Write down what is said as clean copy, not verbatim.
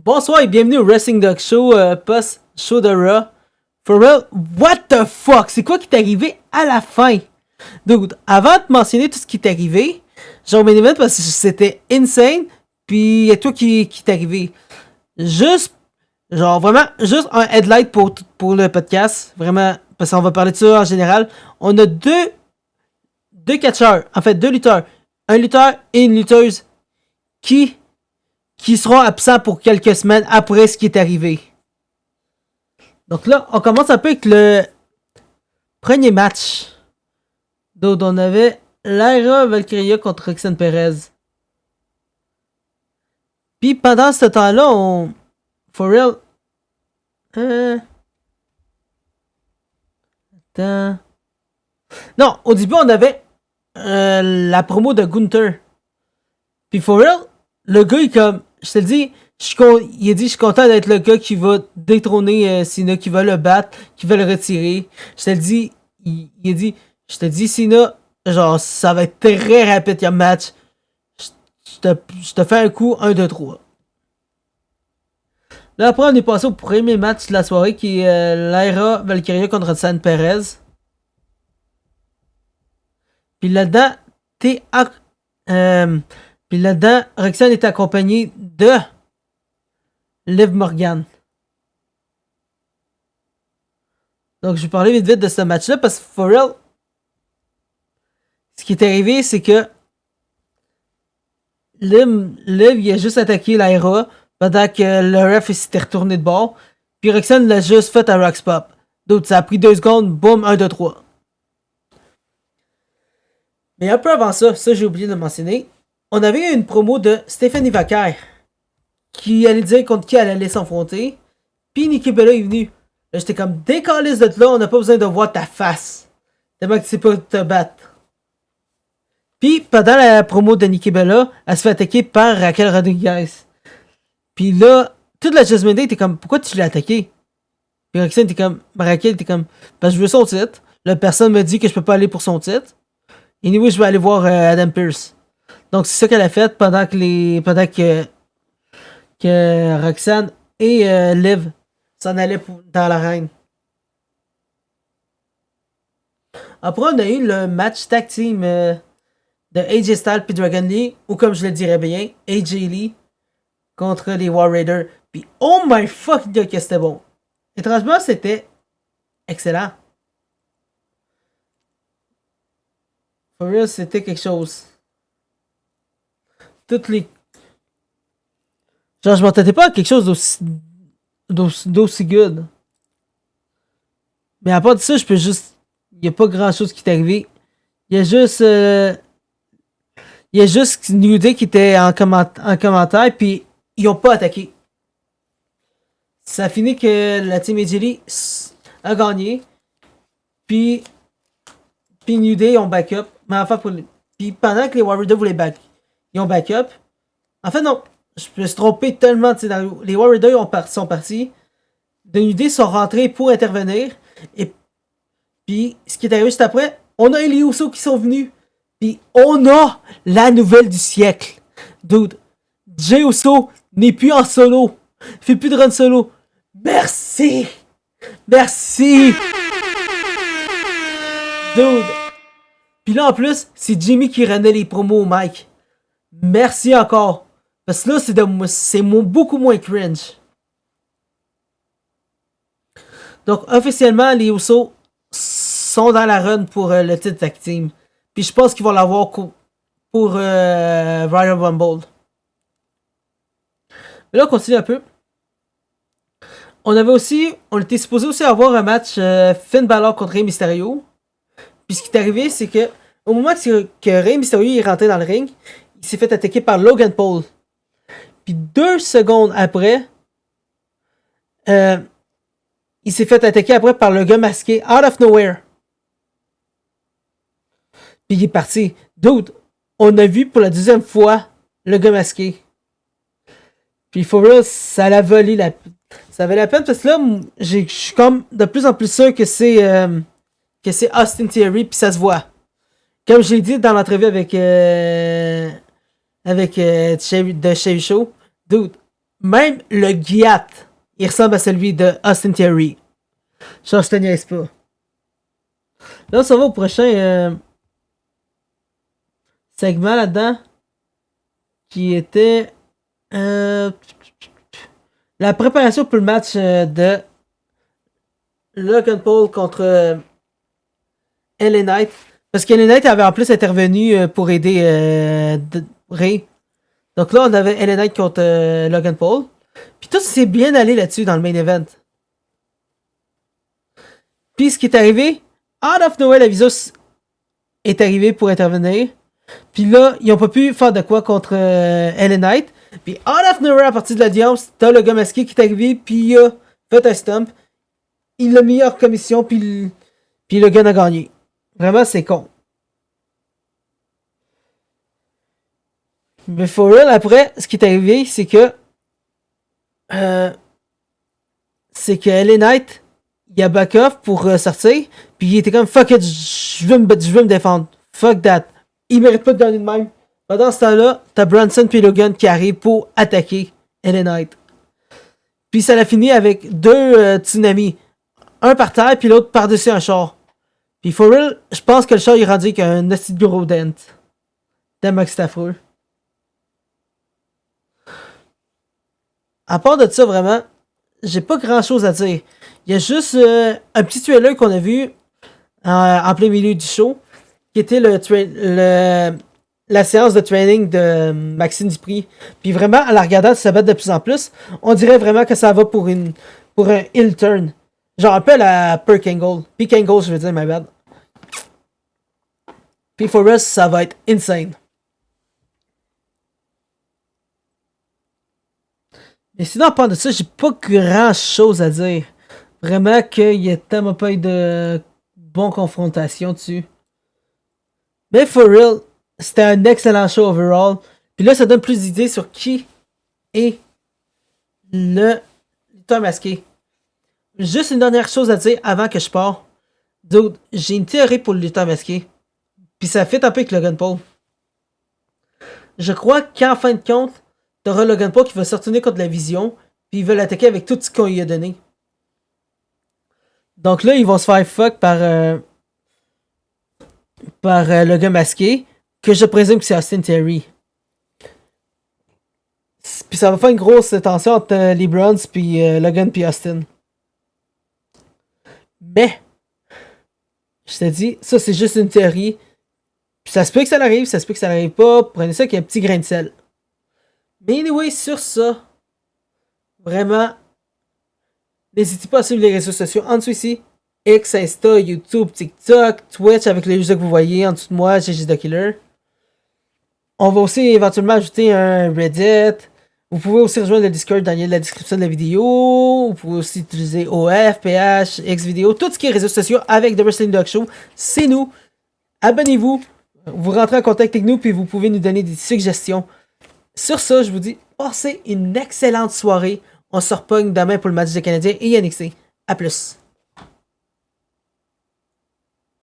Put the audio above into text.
Bonsoir et bienvenue au Wrestling Dog Show, post-show de Raw. For real, what the fuck? C'est quoi qui t'est arrivé à la fin? Donc, avant de mentionner tout ce qui t'est arrivé, genre main event parce que c'était insane, puis y'a toi qui t'est arrivé. Juste, genre vraiment, juste un headlight pour le podcast, vraiment, parce qu'on va parler de ça en général. On a deux catcheurs, en fait deux lutteurs, un lutteur et une lutteuse qui seront absents pour quelques semaines après ce qui est arrivé. Donc là, on commence un peu avec le premier match. Donc on avait Lyra Valkyria contre Roxanne Perez. Puis pendant ce temps-là, on... For real... Attends... Non, au début, on avait la promo de Gunther. Puis for real, le gars, il comme... Je te le dis, il a dit, je suis content d'être le gars qui va détrôner Cena, qui va le battre, qui va le retirer. Je te le dis, il a dit, je te dis, Cena, genre, ça va être très rapide comme match. Je te fais un coup, 1, 2, 3. Là, après, on est passé au premier match de la soirée, qui est Lyra Valkyria contre Roxanne Perez. Puis là-dedans, puis là-dedans, Roxanne est accompagnée de Liv Morgan. Donc, je vais parler vite de ce match-là parce que, for real, ce qui est arrivé, c'est que Liv il a juste attaqué Lyra pendant que le ref s'était retourné de bord. Puis Roxanne l'a juste fait à Rox Pop. Donc, ça a pris 2 secondes, boum, 1, 2, 3. Mais un peu avant ça j'ai oublié de mentionner, on avait une promo de Stephanie Vaquer qui allait dire contre qui elle allait s'affronter. Puis Nikki Bella est venue. Là, j'étais comme, décalisse de là, on n'a pas besoin de voir ta face. Tellement que tu sais pas te battre. Puis, pendant la promo de Nikki Bella, elle se fait attaquer par Raquel Rodriguez. Puis là, toute la Judgment Day était comme, pourquoi tu l'as attaqué? Puis Roxanne était comme, Raquel était comme, parce que je veux son titre. Là, personne me dit que je peux pas aller pour son titre. Et anyway, je vais aller voir Adam Pearce. Donc, c'est ça qu'elle a fait pendant que Roxanne et Liv s'en allaient dans l'arène. Après, on a eu le match tag team de AJ Styles et Dragon Lee, ou comme je le dirais bien, AJ Lee contre les War Raiders. Puis, oh my fuck, que c'était bon. Étrangement, c'était excellent. For real, c'était quelque chose. Toutes les... Genre, je m'entendais pas à quelque chose d'aussi good. Mais à part de ça, je peux juste... Il y a pas grand chose qui t'est arrivé. Il y a juste... New Day qui était en commentaire, puis ils ont pas attaqué. Ça a fini que la team Edgely a gagné. Puis New Day ont backup. Mais enfin, puis pendant que les Warriors voulaient ils ont backup. En fait, non. Je me suis trompé tellement de scénario. Les Warriors sont partis. De New Day sont rentrés pour intervenir. Et puis, ce qui est arrivé juste après, on a les Usos qui sont venus. Puis, on a la nouvelle du siècle. Dude, Jey Uso n'est plus en solo. Il fait plus de run solo. Merci! Merci! Dude! Puis là, en plus, c'est Jimmy qui rendait les promos au mic. Merci encore. Parce que là, c'est beaucoup moins cringe. Donc, officiellement, les Usos sont dans la run pour le titre tag team. Puis je pense qu'ils vont l'avoir pour Royal Rumble. Mais là, on continue un peu. On était supposé aussi avoir un match Finn Balor contre Rey Mysterio. Puis ce qui est arrivé, c'est que au moment que Rey Mysterio est rentré dans le ring, il s'est fait attaquer par Logan Paul. Puis 2 secondes après, il s'est fait attaquer après par le gars masqué out of nowhere. Puis il est parti. Dude, on a vu pour la 2e fois le gars masqué. Puis for real, ça l'a volé ça avait la peine parce que là, je suis comme de plus en plus sûr que c'est Austin Theory, puis ça se voit. Comme je l'ai dit dans l'entrevue avec The Chevy Show, dude, Même le Giat, il ressemble à celui de Austin Theory. Genre, je te niaise pas. Là, ça va au prochain segment là-dedans. Qui était la préparation pour le match de Logan Paul contre LA Knight. Parce que LA Knight avait en plus intervenu pour aider Ray. Donc là, on avait LA Knight contre Logan Paul. Puis tout s'est bien allé là-dessus dans le main event. Puis ce qui est arrivé, out of nowhere, la Visus est arrivé pour intervenir. Puis là, ils ont pas pu faire de quoi contre LA Knight. Puis out of nowhere, à partir de l'audience, t'as le gars masqué qui est arrivé, puis il a fait un stump. Il l'a mis hors commission, puis le gars a gagné. Vraiment, c'est con. Mais for real, après, ce qui est arrivé, c'est que LA Knight, il a back off pour sortir, puis il était comme fuck it, je veux me défendre. Fuck that. Il mérite pas de gagner de même. Pendant ce temps-là, t'as Bronson et Logan qui arrivent pour attaquer LA Knight. Puis ça l'a fini avec deux tsunamis. Un par terre, puis l'autre par-dessus un char. Puis for real, je pense que le char il est rendu avec un petit gros dent. Tellement que c'est affreux. À part de ça, vraiment, j'ai pas grand-chose à dire. Il y a juste un petit trailer qu'on a vu en plein milieu du show, qui était la séance de training de Maxime Dupri. Puis vraiment, en la regardant se battre de plus en plus, on dirait vraiment que ça va pour un heel turn. Genre un peu à la Peak Angle, je veux dire, my bad. Puis for us, ça va être insane. Mais sinon, à part de ça, j'ai pas grand chose à dire. Vraiment qu'il y a tellement pas eu de bonne confrontation dessus. Mais for real, c'était un excellent show overall. Puis là, ça donne plus d'idées sur qui est le lutteur masqué. Juste une dernière chose à dire avant que je parte. Dude, j'ai une théorie pour le lutteur masqué. Puis ça fait un peu avec Logan Paul. Je crois qu'en fin de compte, t'auras Logan Paul qui va se retourner contre la Vision. Puis il veut l'attaquer avec tout ce qu'on lui a donné. Donc là, ils vont se faire fuck par le gars masqué. Que je présume que c'est Austin Theory. Puis ça va faire une grosse tension entre les Browns puis Logan puis Austin. Mais, je te dis, ça c'est juste une théorie. Puis ça se peut que ça arrive, ça se peut que ça n'arrive pas. Prenez ça avec un petit grain de sel. Mais anyway, sur ça, vraiment, n'hésitez pas à suivre les réseaux sociaux en dessous ici. X, Insta, YouTube, TikTok, Twitch avec les jeux que vous voyez en dessous de moi, GG The Killer. On va aussi éventuellement ajouter un Reddit. Vous pouvez aussi rejoindre le Discord dans la description de la vidéo. Vous pouvez aussi utiliser OF, PH, Xvideo, tout ce qui est réseaux sociaux avec The Wrestling Dog Show. C'est nous. Abonnez-vous. Vous rentrez en contact avec nous puis vous pouvez nous donner des suggestions. Sur ça, je vous dis, passez une excellente soirée. On se repogne demain pour le match des Canadiens et NXT. À plus.